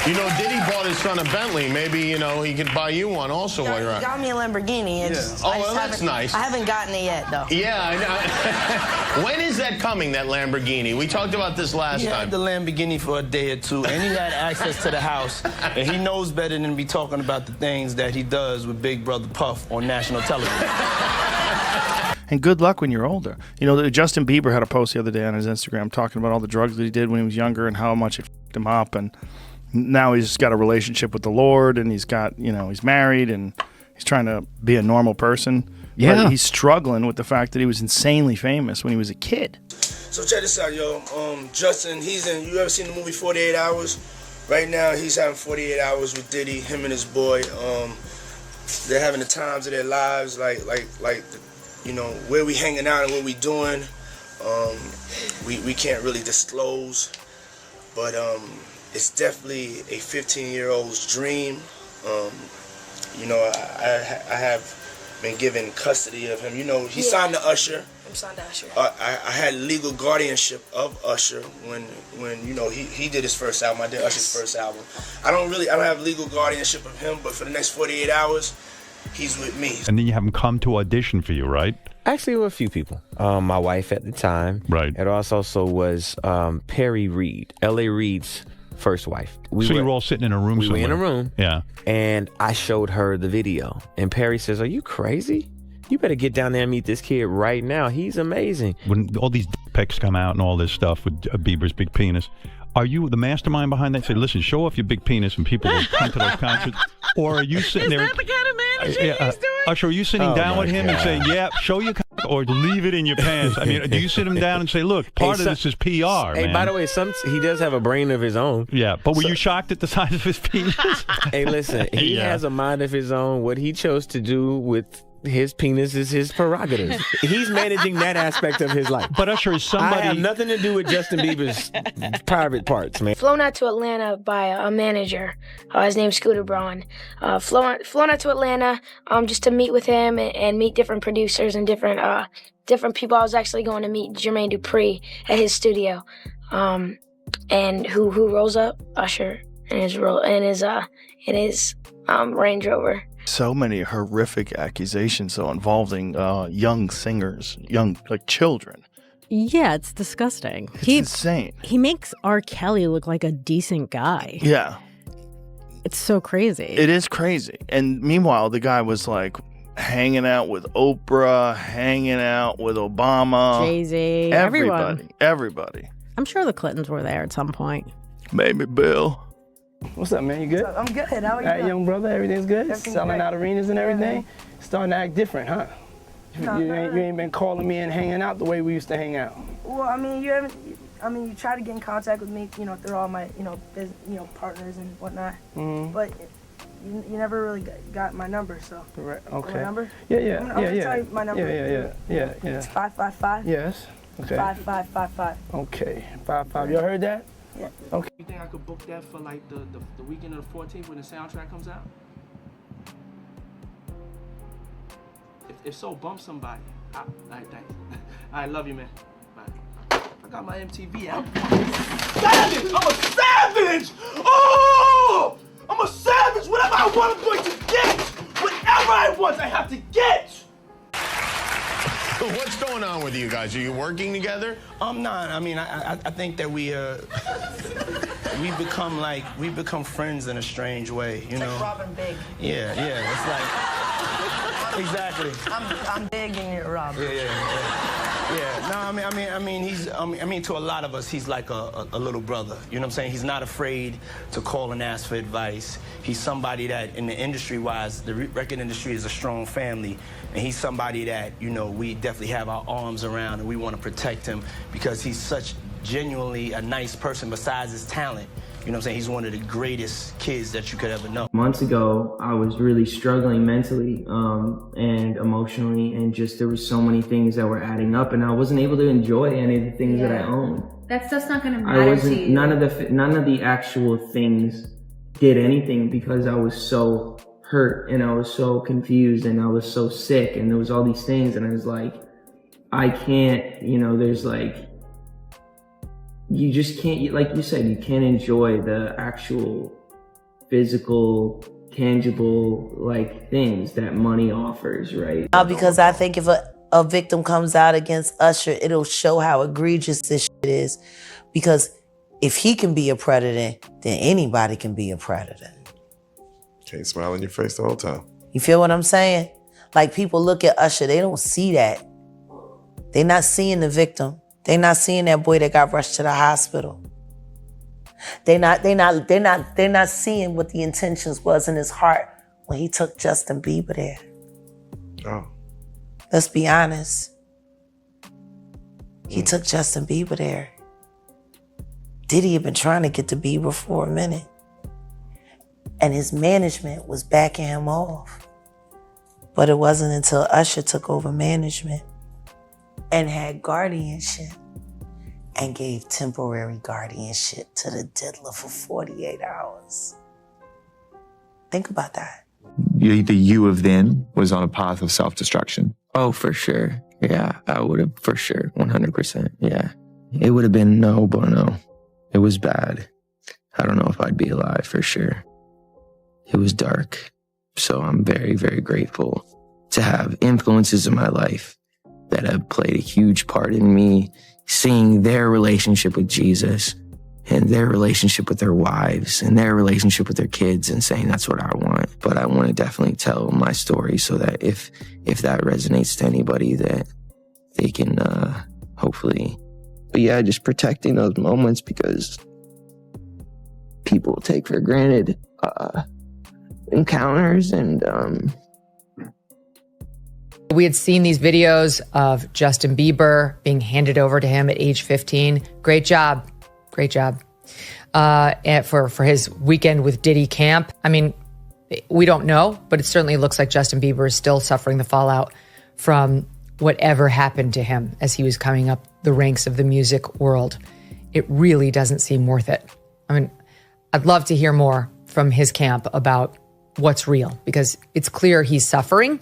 You know, Diddy bought his son a Bentley. Maybe, you know, he could buy you one also while you're out. He got me a Lamborghini. Oh, well, that's nice. I haven't gotten it yet, though. Yeah, I know. When is that coming, that Lamborghini? We talked about this last time. He had the Lamborghini for a day or two, and he had access to the house, and he knows better than to be talking about the things that he does with Big Brother Puff on national television. And good luck when you're older. You know, Justin Bieber had a post the other day on his Instagram talking about all the drugs that he did when he was younger and how much it f***ed him up. And now he's got a relationship with the Lord, and he's got, you know, he's married, and he's trying to be a normal person. Yeah. But he's struggling with the fact that he was insanely famous when he was a kid. So check this out, yo. Justin, you ever seen the movie 48 Hours? Right now, he's having 48 hours with Diddy, him and his boy. They're having the times of their lives, you know, where we hanging out and what we doing. We can't really disclose, but it's definitely a 15-year-old's dream. You know, I have been given custody of him. You know, he signed to Usher. I'm signed to Usher. I had legal guardianship of Usher when you know he did his first album. I did Usher's first album. I don't have legal guardianship of him, but for the next 48 hours, he's with me. And then you have him come to audition for you, right? Actually, with a few people. My wife at the time. Right. It also was Perry Reed, L.A. Reid's first wife. So you were all sitting in a room somewhere? We were in a room. Yeah. And I showed her the video. And Perry says, "Are you crazy? You better get down there and meet this kid right now. He's amazing." When all these pics come out and all this stuff with Bieber's big penis, are you the mastermind behind that? Say, listen, show off your big penis and people will come to those concerts. Or are you sitting there? Is that the kind of managing he's doing? Usher, are you sitting down with him and saying, yeah, show your or leave it in your pants? I mean, do you sit him down and say, look, part of this is PR, Hey, man. by the way, he does have a brain of his own. Yeah, but were you shocked at the size of his penis? Hey, listen, he has a mind of his own. What he chose to do with his penis is his prerogative. He's managing that aspect of his life. But Usher, is somebody... I have nothing to do with Justin Bieber's private parts, man. Flown out to Atlanta by a manager. His name's Scooter Braun. Flown out to Atlanta just to meet with him and meet different producers and different people. I was actually going to meet Jermaine Dupri at his studio. And who rolls up? Usher in his Range Rover. So many horrific accusations, though, involving young singers, like children. Yeah, it's disgusting. It's insane. He makes R. Kelly look like a decent guy. Yeah. It's so crazy. It is crazy. And meanwhile, the guy was like hanging out with Oprah, hanging out with Obama. Jay-Z, Everybody. I'm sure the Clintons were there at some point. Maybe Bill. What's up, man? You good? I'm good. How are you? All right, young brother, everything's good? Everything's Selling great. out arenas and everything? Yeah. Starting to act different, huh? You ain't been calling me and hanging out the way we used to hang out. Well, I mean, you try to get in contact with me, you know, through all my, partners and whatnot. Mm-hmm. But you never really got my number, so. Right. Okay. My number? Yeah. I'm gonna tell you my number. Yeah. It's 555. Yes. Okay. 5555. Okay. 55. You heard that? Yeah. Okay. You think I could book that for like the weekend of the 14th when the soundtrack comes out? If so, bump somebody. All right, thanks. All right, love you, man. Bye. I got my MTV out. Savage! I'm a savage! Oh! I'm a savage! Whatever I want, I'm going to get! Whatever I want, I have to get! What's going on with you guys? Are you working together? I'm not. I mean, I think that we've become friends in a strange way, you know? Like Robin Big. Yeah. It's like exactly. I'm big and you're Robin. Yeah. No, I mean, to a lot of us, he's like a little brother. You know what I'm saying? He's not afraid to call and ask for advice. He's somebody that, in the industry-wise, the record industry is a strong family, and he's somebody that, you know, we definitely have our arms around, and we want to protect him because he's such genuinely a nice person besides his talent. You know what I'm saying? He's one of the greatest kids that you could ever know. Months ago, I was really struggling mentally and emotionally, and just there were so many things that were adding up, and I wasn't able to enjoy any of the things that I owned. That stuff's not gonna matter to you. None of the actual things did anything because I was so hurt and I was so confused and I was so sick and there was all these things and I was like, I can't, you know, there's like, you just can't, like you said, you can't enjoy the actual physical, tangible, like, things that money offers, right? Because I think if a victim comes out against Usher, it'll show how egregious this shit is. Because if he can be a predator, then anybody can be a predator. Can't smile in your face the whole time. You feel what I'm saying? Like, people look at Usher, they don't see that. They're not seeing the victim. They're not seeing that boy that got rushed to the hospital. They're not seeing what the intentions was in his heart when he took Justin Bieber there. Oh. Let's be honest. He took Justin Bieber there. Diddy had been trying to get to Bieber for a minute. And his management was backing him off. But it wasn't until Usher took over management and had guardianship and gave temporary guardianship to the diddler for 48 hours. Think about that. The you of then was on a path of self-destruction. Oh, for sure. Yeah, I would have, for sure, 100%. Yeah. It would have been no bueno. It was bad. I don't know if I'd be alive, for sure. It was dark. So I'm very, very grateful to have influences in my life that have played a huge part in me seeing their relationship with Jesus and their relationship with their wives and their relationship with their kids and saying that's what I want. But I want to definitely tell my story so that if that resonates to anybody, that they can hopefully. But yeah, just protecting those moments, because people take for granted encounters. And we had seen these videos of Justin Bieber being handed over to him at age 15. Great job. And for his weekend with Diddy camp. I mean, we don't know, but it certainly looks like Justin Bieber is still suffering the fallout from whatever happened to him as he was coming up the ranks of the music world. It really doesn't seem worth it. I mean, I'd love to hear more from his camp about what's real, because it's clear he's suffering.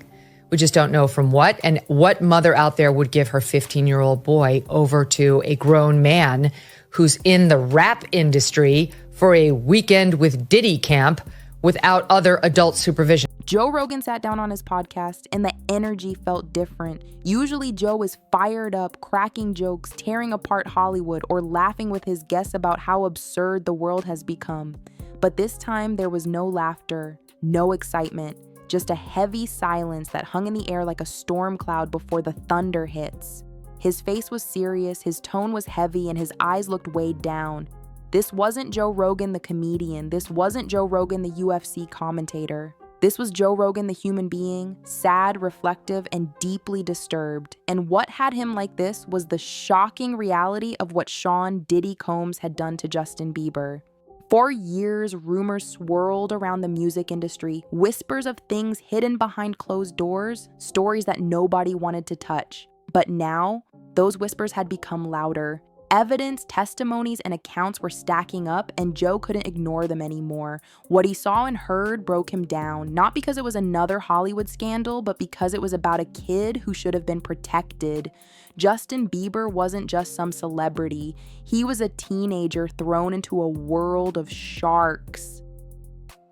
We just don't know from what. And what mother out there would give her 15-year-old boy over to a grown man who's in the rap industry for a weekend with Diddy camp without other adult supervision? Joe Rogan sat down on his podcast and the energy felt different. Usually Joe is fired up, cracking jokes, tearing apart Hollywood, or laughing with his guests about how absurd the world has become. But this time there was no laughter, no excitement, just a heavy silence that hung in the air like a storm cloud before the thunder hits. His face was serious, his tone was heavy, and his eyes looked weighed down. This wasn't Joe Rogan the comedian. This wasn't Joe Rogan the UFC commentator. This was Joe Rogan the human being, sad, reflective, and deeply disturbed. And what had him like this was the shocking reality of what Sean Diddy Combs had done to Justin Bieber. For years, rumors swirled around the music industry, whispers of things hidden behind closed doors, stories that nobody wanted to touch. But now, those whispers had become louder. Evidence, testimonies, and accounts were stacking up, and Joe couldn't ignore them anymore. What he saw and heard broke him down, not because it was another Hollywood scandal, but because it was about a kid who should have been protected. Justin Bieber wasn't just some celebrity. He was a teenager thrown into a world of sharks.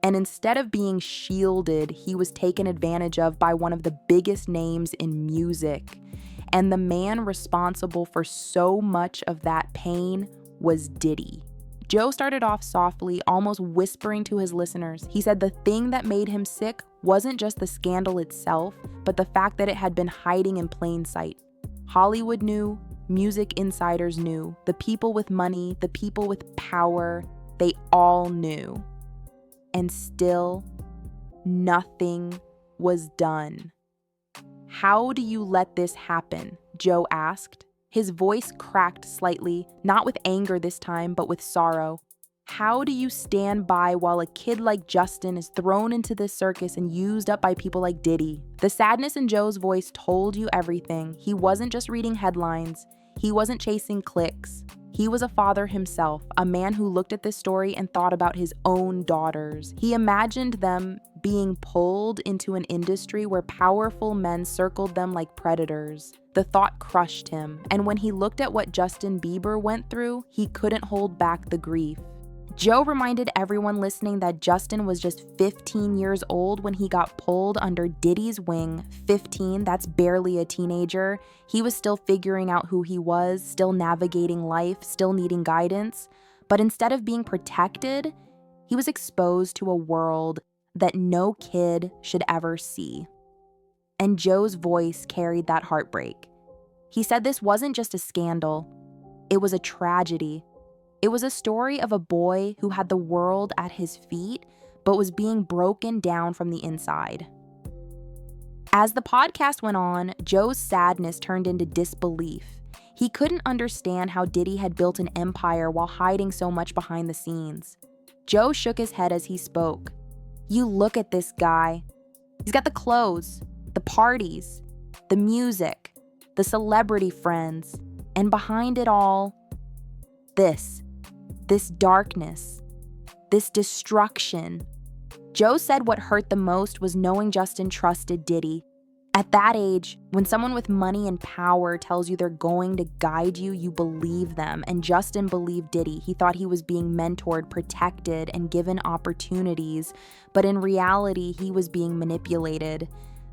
And instead of being shielded, he was taken advantage of by one of the biggest names in music. And the man responsible for so much of that pain was Diddy. Joe started off softly, almost whispering to his listeners. He said the thing that made him sick wasn't just the scandal itself, but the fact that it had been hiding in plain sight. Hollywood knew, music insiders knew, the people with money, the people with power, they all knew. And still, nothing was done. "How do you let this happen?" Joe asked. His voice cracked slightly, not with anger this time, but with sorrow. "How do you stand by while a kid like Justin is thrown into this circus and used up by people like Diddy?" The sadness in Joe's voice told you everything. He wasn't just reading headlines. He wasn't chasing clicks. He was a father himself, a man who looked at this story and thought about his own daughters. He imagined them being pulled into an industry where powerful men circled them like predators. The thought crushed him, and when he looked at what Justin Bieber went through, he couldn't hold back the grief. Joe reminded everyone listening that Justin was just 15 years old when he got pulled under Diddy's wing. 15, that's barely a teenager. He was still figuring out who he was, still navigating life, still needing guidance. But instead of being protected, he was exposed to a world that no kid should ever see. And Joe's voice carried that heartbreak. He said this wasn't just a scandal, it was a tragedy. It was a story of a boy who had the world at his feet, but was being broken down from the inside. As the podcast went on, Joe's sadness turned into disbelief. He couldn't understand how Diddy had built an empire while hiding so much behind the scenes. Joe shook his head as he spoke. You look at this guy. He's got the clothes, the parties, the music, the celebrity friends, and behind it all, this darkness, this destruction. Joe said what hurt the most was knowing Justin trusted Diddy. At that age, when someone with money and power tells you they're going to guide you, you believe them. And Justin believed Diddy. He thought he was being mentored, protected, and given opportunities. But in reality, he was being manipulated.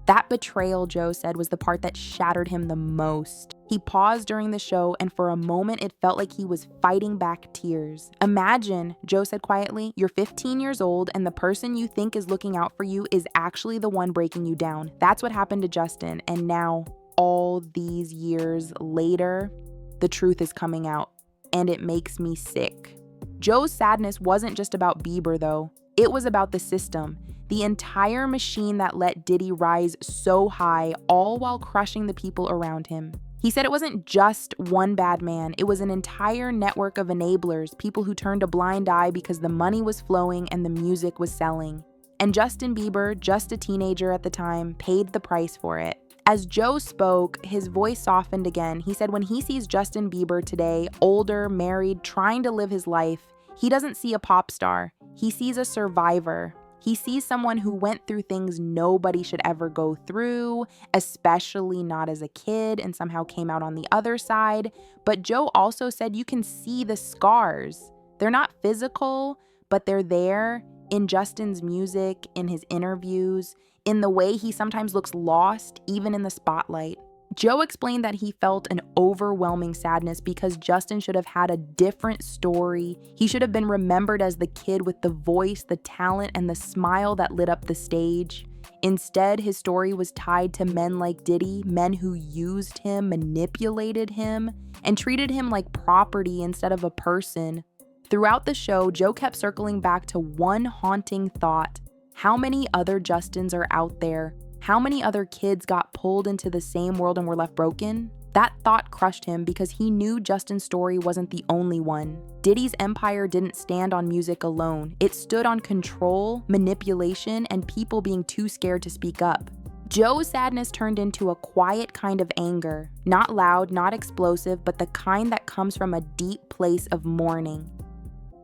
That betrayal, Joe said, was the part that shattered him the most. He paused during the show, and for a moment, it felt like he was fighting back tears. Imagine, Joe said quietly, you're 15 years old, and the person you think is looking out for you is actually the one breaking you down. That's what happened to Justin, and now, all these years later, the truth is coming out, and it makes me sick. Joe's sadness wasn't just about Bieber, though. It was about the system. The entire machine that let Diddy rise so high, all while crushing the people around him. He said it wasn't just one bad man, it was an entire network of enablers, people who turned a blind eye because the money was flowing and the music was selling. And Justin Bieber, just a teenager at the time, paid the price for it. As Joe spoke, his voice softened again. He said when he sees Justin Bieber today, older, married, trying to live his life, he doesn't see a pop star. He sees a survivor. He sees someone who went through things nobody should ever go through, especially not as a kid, and somehow came out on the other side. But Joe also said you can see the scars. They're not physical, but they're there in Justin's music, in his interviews, in the way he sometimes looks lost, even in the spotlight. Joe explained that he felt an overwhelming sadness because Justin should have had a different story. He should have been remembered as the kid with the voice, the talent, and the smile that lit up the stage. Instead, his story was tied to men like Diddy, men who used him, manipulated him, and treated him like property instead of a person. Throughout the show, Joe kept circling back to one haunting thought. How many other Justins are out there? How many other kids got pulled into the same world and were left broken? That thought crushed him because he knew Justin's story wasn't the only one. Diddy's empire didn't stand on music alone. It stood on control, manipulation, and people being too scared to speak up. Joe's sadness turned into a quiet kind of anger. Not loud, not explosive, but the kind that comes from a deep place of mourning.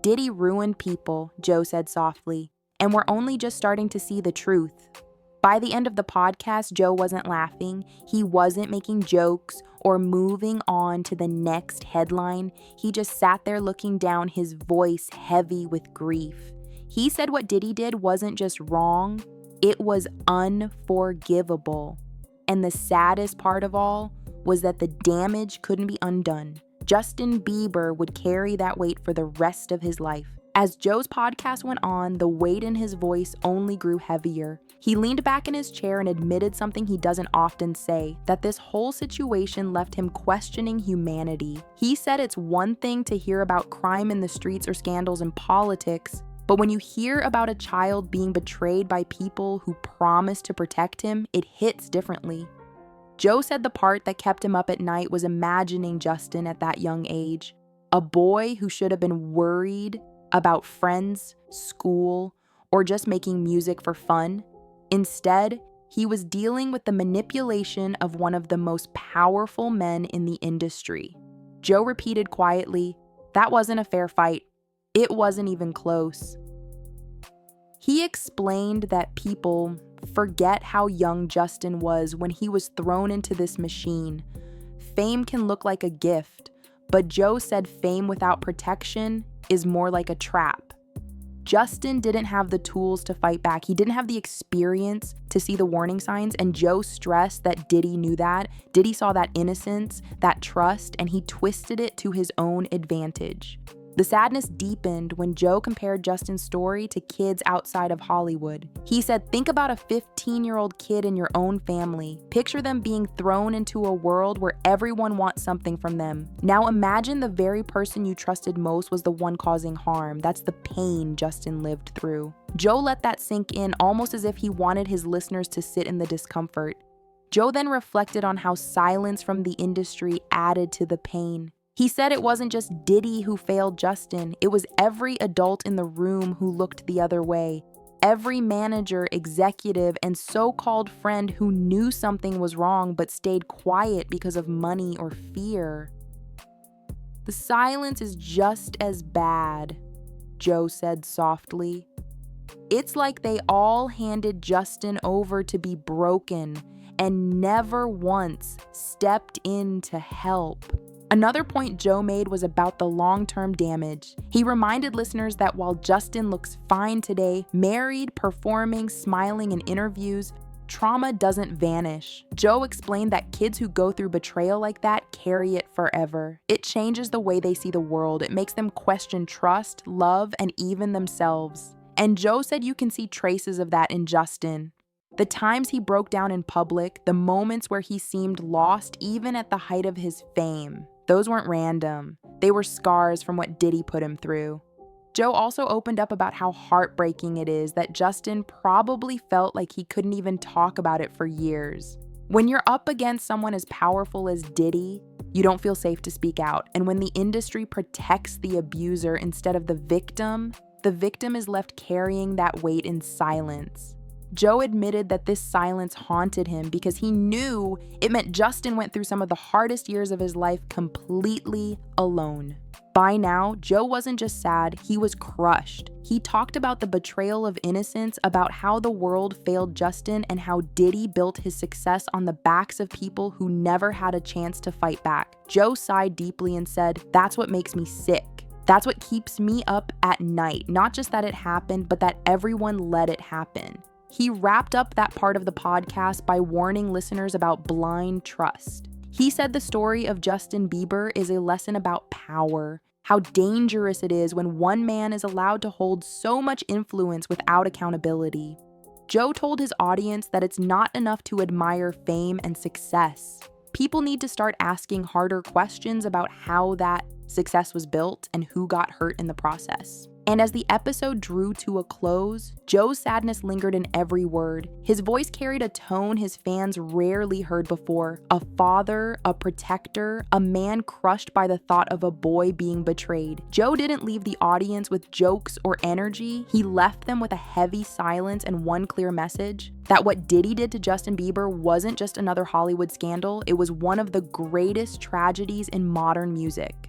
Diddy ruined people, Joe said softly, and we're only just starting to see the truth. By the end of the podcast, Joe wasn't laughing. He wasn't making jokes or moving on to the next headline. He just sat there looking down, his voice heavy with grief. He said what Diddy did wasn't just wrong, it was unforgivable. And the saddest part of all was that the damage couldn't be undone. Justin Bieber would carry that weight for the rest of his life. As Joe's podcast went on, the weight in his voice only grew heavier. He leaned back in his chair and admitted something he doesn't often say, that this whole situation left him questioning humanity. He said it's one thing to hear about crime in the streets or scandals in politics, but when you hear about a child being betrayed by people who promised to protect him, it hits differently. Joe said the part that kept him up at night was imagining Justin at that young age, a boy who should have been worried about friends, school, or just making music for fun. Instead, he was dealing with the manipulation of one of the most powerful men in the industry. Joe repeated quietly, "That wasn't a fair fight. It wasn't even close." He explained that people forget how young Justin was when he was thrown into this machine. Fame can look like a gift, but Joe said fame without protection is more like a trap. Justin didn't have the tools to fight back. He didn't have the experience to see the warning signs, and Joe stressed that Diddy knew that. Diddy saw that innocence, that trust, and he twisted it to his own advantage. The sadness deepened when Joe compared Justin's story to kids outside of Hollywood. He said, think about a 15-year-old kid in your own family. Picture them being thrown into a world where everyone wants something from them. Now imagine the very person you trusted most was the one causing harm. That's the pain Justin lived through. Joe let that sink in almost as if he wanted his listeners to sit in the discomfort. Joe then reflected on how silence from the industry added to the pain. He said it wasn't just Diddy who failed Justin, it was every adult in the room who looked the other way. Every manager, executive, and so-called friend who knew something was wrong but stayed quiet because of money or fear. The silence is just as bad, Joe said softly. It's like they all handed Justin over to be broken and never once stepped in to help. Another point Joe made was about the long-term damage. He reminded listeners that while Justin looks fine today, married, performing, smiling in interviews, trauma doesn't vanish. Joe explained that kids who go through betrayal like that carry it forever. It changes the way they see the world. It makes them question trust, love, and even themselves. And Joe said you can see traces of that in Justin. The times he broke down in public, the moments where he seemed lost even at the height of his fame. Those weren't random. They were scars from what Diddy put him through. Joe also opened up about how heartbreaking it is that Justin probably felt like he couldn't even talk about it for years. When you're up against someone as powerful as Diddy, you don't feel safe to speak out. And when the industry protects the abuser instead of the victim is left carrying that weight in silence. Joe admitted that this silence haunted him because he knew it meant Justin went through some of the hardest years of his life completely alone. By now, Joe wasn't just sad, he was crushed. He talked about the betrayal of innocence, about how the world failed Justin, and how Diddy built his success on the backs of people who never had a chance to fight back. Joe sighed deeply and said, "That's what makes me sick. That's what keeps me up at night. Not just that it happened, but that everyone let it happen." He wrapped up that part of the podcast by warning listeners about blind trust. He said the story of Justin Bieber is a lesson about power, how dangerous it is when one man is allowed to hold so much influence without accountability. Joe told his audience that it's not enough to admire fame and success. People need to start asking harder questions about how that success was built and who got hurt in the process. And as the episode drew to a close, Joe's sadness lingered in every word. His voice carried a tone his fans rarely heard before. A father, a protector, a man crushed by the thought of a boy being betrayed. Joe didn't leave the audience with jokes or energy. He left them with a heavy silence and one clear message: that what Diddy did to Justin Bieber wasn't just another Hollywood scandal, it was one of the greatest tragedies in modern music.